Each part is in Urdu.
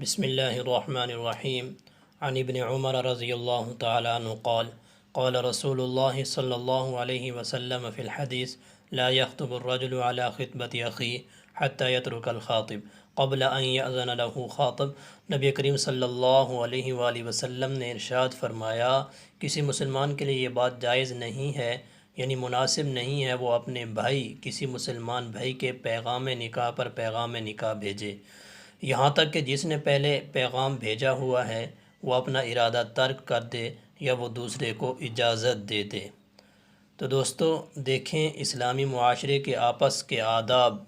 بسم اللہ الرحمن الرحیم عن ابن عمر رضی اللہ تعالی عنہ قال قال رسول اللہ صلی اللہ علیہ وسلم فی الحدیث لا يخطب الرجل على خطبة أخيه حتى يترك الخاطب قبل ان يأذن له خاطب۔ نبی کریم صلی اللہ علیہ وآلہ وسلم نے ارشاد فرمایا، کسی مسلمان کے لیے یہ بات جائز نہیں ہے، یعنی مناسب نہیں ہے وہ اپنے بھائی، کسی مسلمان بھائی کے پیغام نکاح پر پیغام نکاح بھیجے، یہاں تک کہ جس نے پہلے پیغام بھیجا ہوا ہے وہ اپنا ارادہ ترک کر دے یا وہ دوسرے کو اجازت دے دے۔ تو دوستو دیکھیں، اسلامی معاشرے کے آپس کے آداب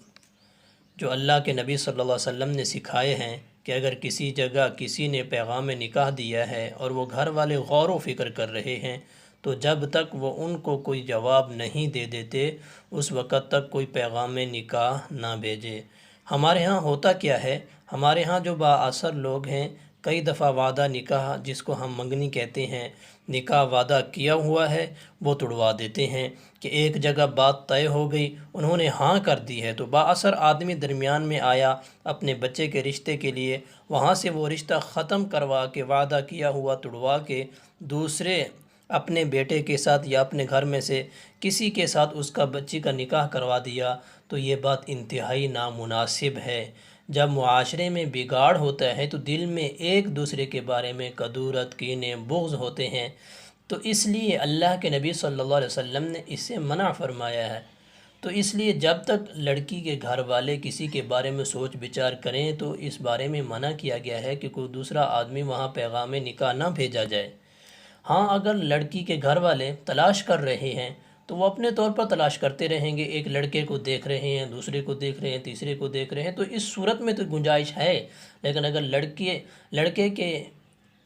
جو اللہ کے نبی صلی اللہ علیہ وسلم نے سکھائے ہیں کہ اگر کسی جگہ کسی نے پیغام نکاح دیا ہے اور وہ گھر والے غور و فکر کر رہے ہیں تو جب تک وہ ان کو کوئی جواب نہیں دے دیتے اس وقت تک کوئی پیغام نکاح نہ بھیجے۔ ہمارے ہاں ہوتا کیا ہے، ہمارے ہاں جو با اثر لوگ ہیں کئی دفعہ وعدہ نکاح جس کو ہم منگنی کہتے ہیں، نکاح وعدہ کیا ہوا ہے وہ توڑوا دیتے ہیں کہ ایک جگہ بات طے ہو گئی، انہوں نے ہاں کر دی ہے تو با اثر آدمی درمیان میں آیا اپنے بچے کے رشتے کے لیے، وہاں سے وہ رشتہ ختم کروا کے وعدہ کیا ہوا توڑوا کے دوسرے اپنے بیٹے کے ساتھ یا اپنے گھر میں سے کسی کے ساتھ اس کا بچی کا نکاح کروا دیا، تو یہ بات انتہائی نامناسب ہے۔ جب معاشرے میں بگاڑ ہوتا ہے تو دل میں ایک دوسرے کے بارے میں کدورت، کینے، بغض ہوتے ہیں، تو اس لیے اللہ کے نبی صلی اللہ علیہ وسلم نے اس سے منع فرمایا ہے۔ تو اس لیے جب تک لڑکی کے گھر والے کسی کے بارے میں سوچ بچار کریں تو اس بارے میں منع کیا گیا ہے کہ کوئی دوسرا آدمی وہاں پیغام نکاح نہ بھیجا جائے۔ ہاں اگر لڑکی کے گھر والے تلاش کر رہے ہیں تو وہ اپنے طور پر تلاش کرتے رہیں گے، ایک لڑکے کو دیکھ رہے ہیں، دوسرے کو دیکھ رہے ہیں، تیسرے کو دیکھ رہے ہیں، تو اس صورت میں تو گنجائش ہے۔ لیکن اگر لڑکے کے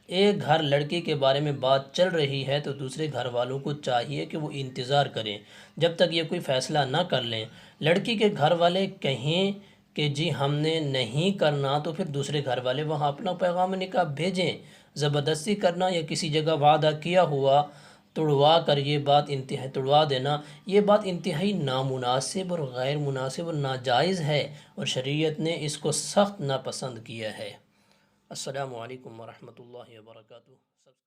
ایک گھر لڑکی کے بارے میں بات چل رہی ہے تو دوسرے گھر والوں کو چاہیے کہ وہ انتظار کریں جب تک یہ کوئی فیصلہ نہ کر لیں۔ لڑکی کے گھر والے کہیں کہ جی ہم نے نہیں کرنا تو پھر دوسرے گھر والے وہاں اپنا پیغام نکاح بھیجیں۔ زبردستی کرنا یا کسی جگہ وعدہ کیا ہوا توڑوا کر توڑوا دینا، یہ بات انتہائی نامناسب اور غیر مناسب اور ناجائز ہے، اور شریعت نے اس کو سخت ناپسند کیا ہے۔ السلام علیکم ورحمۃ اللہ وبرکاتہ۔